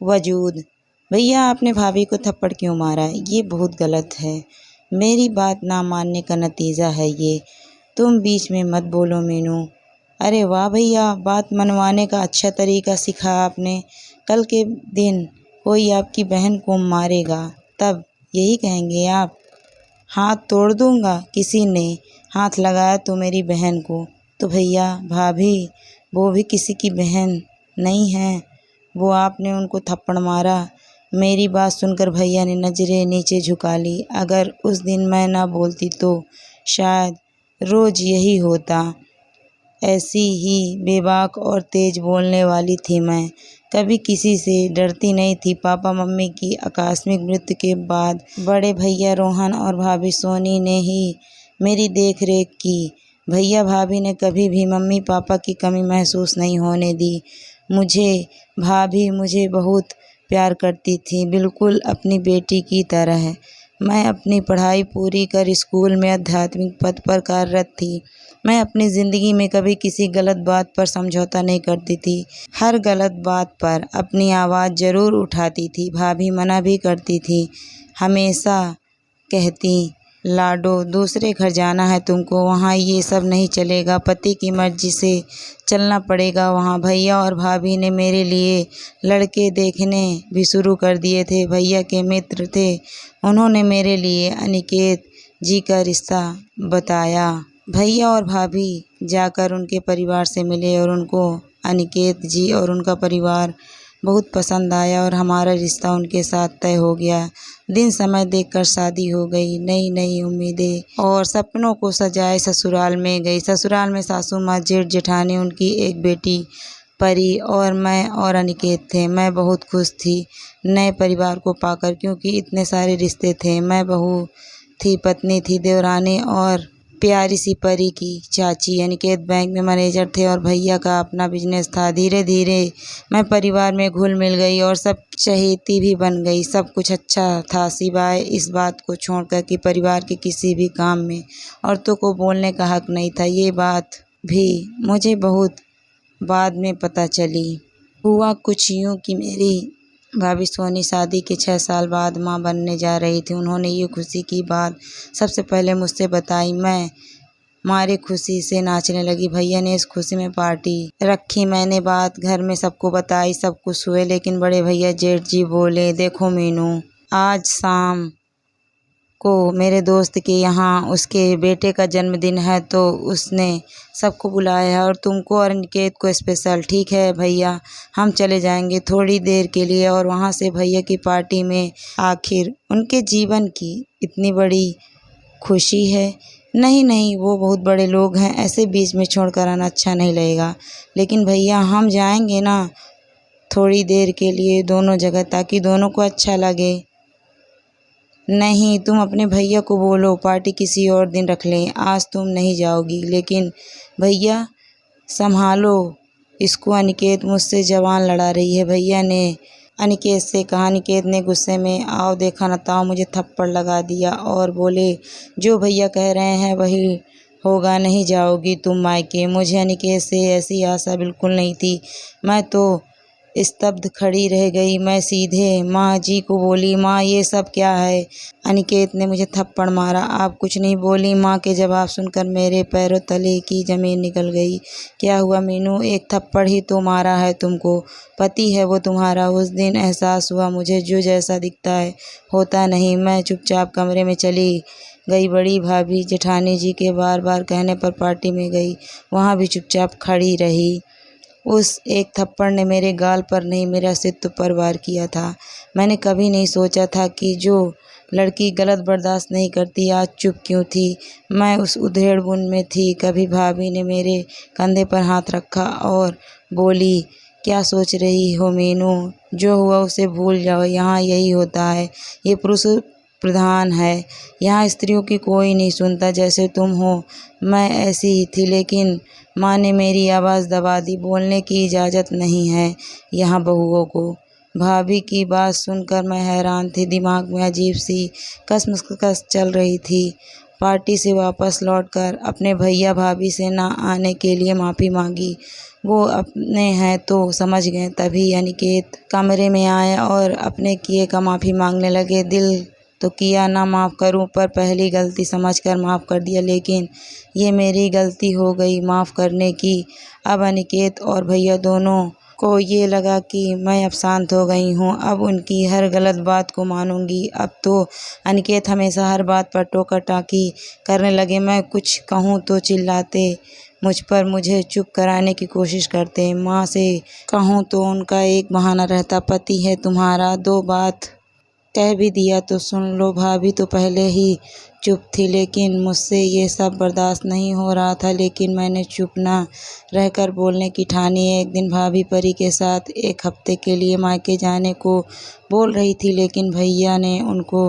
वजूद। भैया आपने भाभी को थप्पड़ क्यों मारा? ये बहुत गलत है। मेरी बात ना मानने का नतीजा है ये। तुम बीच में मत बोलो मीनू। अरे वाह भैया, बात मनवाने का अच्छा तरीका सीखा आपने। कल के दिन कोई आपकी बहन को मारेगा तब यही कहेंगे आप? हाथ तोड़ दूंगा। किसी ने हाथ लगाया तो मेरी बहन को। तो भैया भाभी वो भी किसी की बहन नहीं है, वो आपने उनको थप्पड़ मारा। मेरी बात सुनकर भैया ने नज़रें नीचे झुका ली। अगर उस दिन मैं ना बोलती तो शायद रोज़ यही होता। ऐसी ही बेबाक और तेज बोलने वाली थी मैं। कभी किसी से डरती नहीं थी। पापा मम्मी की आकस्मिक मृत्यु के बाद बड़े भैया रोहन और भाभी सोनी ने ही मेरी देख रेख की। भैया भाभी ने कभी भी मम्मी पापा की कमी महसूस नहीं होने दी। भाभी मुझे बहुत प्यार करती थी, बिल्कुल अपनी बेटी की तरह। मैं अपनी पढ़ाई पूरी कर स्कूल में आध्यात्मिक पद पर कार्यरत थी। मैं अपनी ज़िंदगी में कभी किसी गलत बात पर समझौता नहीं करती थी। हर गलत बात पर अपनी आवाज़ ज़रूर उठाती थी। भाभी मना भी करती थी, हमेशा कहती, लाडो दूसरे घर जाना है तुमको, वहाँ ये सब नहीं चलेगा, पति की मर्ज़ी से चलना पड़ेगा वहाँ। भैया और भाभी ने मेरे लिए लड़के देखने भी शुरू कर दिए थे। भैया के मित्र थे, उन्होंने मेरे लिए अनिकेत जी का रिश्ता बताया। भैया और भाभी जाकर उनके परिवार से मिले और उनको अनिकेत जी और उनका परिवार बहुत पसंद आया और हमारा रिश्ता उनके साथ तय हो गया। दिन समय देखकर शादी हो गई। नई नई उम्मीदें और सपनों को सजाए ससुराल में गई। ससुराल में सासू माँ, जेठ जेठानी, उनकी एक बेटी परी और मैं और अनिकेत थे। मैं बहुत खुश थी नए परिवार को पाकर, क्योंकि इतने सारे रिश्ते थे। मैं बहू थी, पत्नी थी, देवरानी और प्यारी सी परी की चाची। अनिकेत बैंक में मैनेजर थे और भैया का अपना बिजनेस था। धीरे धीरे मैं परिवार में घुल मिल गई और सब चहेती भी बन गई। सब कुछ अच्छा था सिवाय इस बात को छोड़कर कि परिवार के किसी भी काम में औरतों को बोलने का हक नहीं था। ये बात भी मुझे बहुत बाद में पता चली। हुआ कुछ यूँ कि मेरी भाभी सोनी शादी के 6 साल बाद माँ बनने जा रही थी। उन्होंने ये खुशी की बात सबसे पहले मुझसे बताई। मैं मारे खुशी से नाचने लगी। भैया ने इस खुशी में पार्टी रखी। मैंने बात घर में सबको बताई, सब खुश हुए। लेकिन बड़े भैया जेठ जी बोले, देखो मीनू, आज शाम को मेरे दोस्त के यहाँ उसके बेटे का जन्मदिन है तो उसने सबको बुलाया है और तुमको और अनिकेत को स्पेशल। ठीक है भैया, हम चले जाएंगे थोड़ी देर के लिए। और वहाँ से भैया की पार्टी में आखिर उनके जीवन की इतनी बड़ी खुशी है। नहीं नहीं, वो बहुत बड़े लोग हैं, ऐसे बीच में छोड़कर आना अच्छा नहीं लगेगा। लेकिन भैया हम जाएंगे ना थोड़ी देर के लिए दोनों जगह, ताकि दोनों को अच्छा लगे। नहीं, तुम अपने भैया को बोलो पार्टी किसी और दिन रख लें, आज तुम नहीं जाओगी। लेकिन भैया संभालो इसको, अनिकेत मुझसे ज़बान लड़ा रही है। भैया ने अनिकेत से कहा। अनिकेत ने गुस्से में आओ देखा न ताओ मुझे थप्पड़ लगा दिया और बोले, जो भैया कह रहे हैं वही होगा, नहीं जाओगी तुम मायके। मुझे अनिकेत से ऐसी आशा बिल्कुल नहीं थी। मैं तो स्तब्ध खड़ी रह गई। मैं सीधे माँ जी को बोली, माँ ये सब क्या है? अनिकेत ने मुझे थप्पड़ मारा। आप कुछ नहीं बोली। माँ के जवाब सुनकर मेरे पैरों तले की ज़मीन निकल गई। क्या हुआ मीनू? एक थप्पड़ ही तो मारा है तुमको, पति है वो तुम्हारा। उस दिन एहसास हुआ मुझे जो जैसा दिखता है होता नहीं। मैं चुपचाप कमरे में चली गई। बड़ी भाभी जेठानी जी के बार बार कहने पर पार्टी में गई, वहाँ भी चुपचाप खड़ी रही। उस एक थप्पड़ ने मेरे गाल पर नहीं, मेरे अस्तित्व पर वार किया था। मैंने कभी नहीं सोचा था कि जो लड़की गलत बर्दाश्त नहीं करती आज चुप क्यों थी। मैं उस उधेड़बुन में थी। कभी भाभी ने मेरे कंधे पर हाथ रखा और बोली, क्या सोच रही हो मीनू? जो हुआ उसे भूल जाओ। यहाँ यही होता है, ये पुरुष प्रधान है, यहाँ स्त्रियों की कोई नहीं सुनता। जैसे तुम हो मैं ऐसी ही थी, लेकिन माँ ने मेरी आवाज़ दबा दी। बोलने की इजाज़त नहीं है यहाँ बहुओं को। भाभी की बात सुनकर मैं हैरान थी। दिमाग में अजीब सी कसमकस चल रही थी। पार्टी से वापस लौटकर अपने भैया भाभी से ना आने के लिए माफ़ी मांगी। वो अपने हैं तो समझ गए। तभी अनिकेत कमरे में आए और अपने किए का माफ़ी मांगने लगे। दिल तो किया ना माफ़ करूं, पर पहली गलती समझकर माफ़ कर दिया, लेकिन ये मेरी गलती हो गई माफ़ करने की। अब अनिकेत और भैया दोनों को ये लगा कि मैं अब शांत हो गई हूँ। अब उनकी हर गलत बात को मानूंगी। अब तो अनिकेत हमेशा हर बात पर टोका टाकी करने लगे। मैं कुछ कहूँ तो चिल्लाते मुझ पर, मुझे चुप कराने की कोशिश करते। माँ से कहूँ तो उनका एक बहाना रहता, पति है तुम्हारा, दो बात कह भी दिया तो सुन लो। भाभी तो पहले ही चुप थी, लेकिन मुझसे ये सब बर्दाश्त नहीं हो रहा था। लेकिन मैंने चुप ना रहकर बोलने की ठानी। एक दिन भाभी परी के साथ 1 हफ्ते के लिए मायके जाने को बोल रही थी, लेकिन भैया ने उनको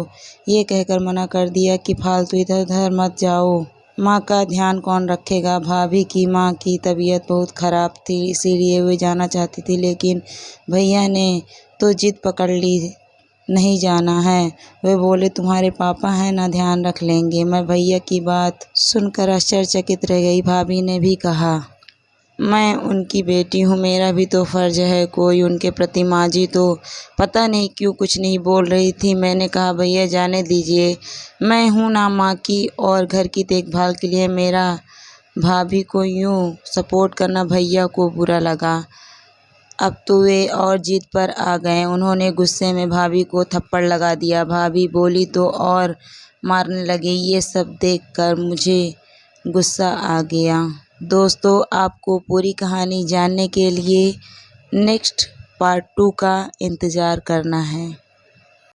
ये कहकर मना कर दिया कि फालतू इधर उधर मत जाओ, माँ का ध्यान कौन रखेगा। भाभी की माँ की तबीयत बहुत ख़राब थी, इसीलिए वे जाना चाहती थी, लेकिन भैया ने तो जिद पकड़ ली, नहीं जाना है। वे बोले तुम्हारे पापा हैं ना, ध्यान रख लेंगे। मैं भैया की बात सुनकर आश्चर्यचकित रह गई। भाभी ने भी कहा मैं उनकी बेटी हूँ, मेरा भी तो फ़र्ज़ है कोई उनके प्रति। माँ जी तो पता नहीं क्यों कुछ नहीं बोल रही थी। मैंने कहा भैया जाने दीजिए, मैं हूँ ना माँ की और घर की देखभाल के लिए। मेरा भाभी को यूँ सपोर्ट करना भैया को बुरा लगा। अब तो वे और जिद पर आ गए। उन्होंने गुस्से में भाभी को थप्पड़ लगा दिया। भाभी बोली तो और मारने लगे। ये सब देखकर मुझे गुस्सा आ गया। दोस्तों, आपको पूरी कहानी जानने के लिए नेक्स्ट पार्ट 2 का इंतज़ार करना है।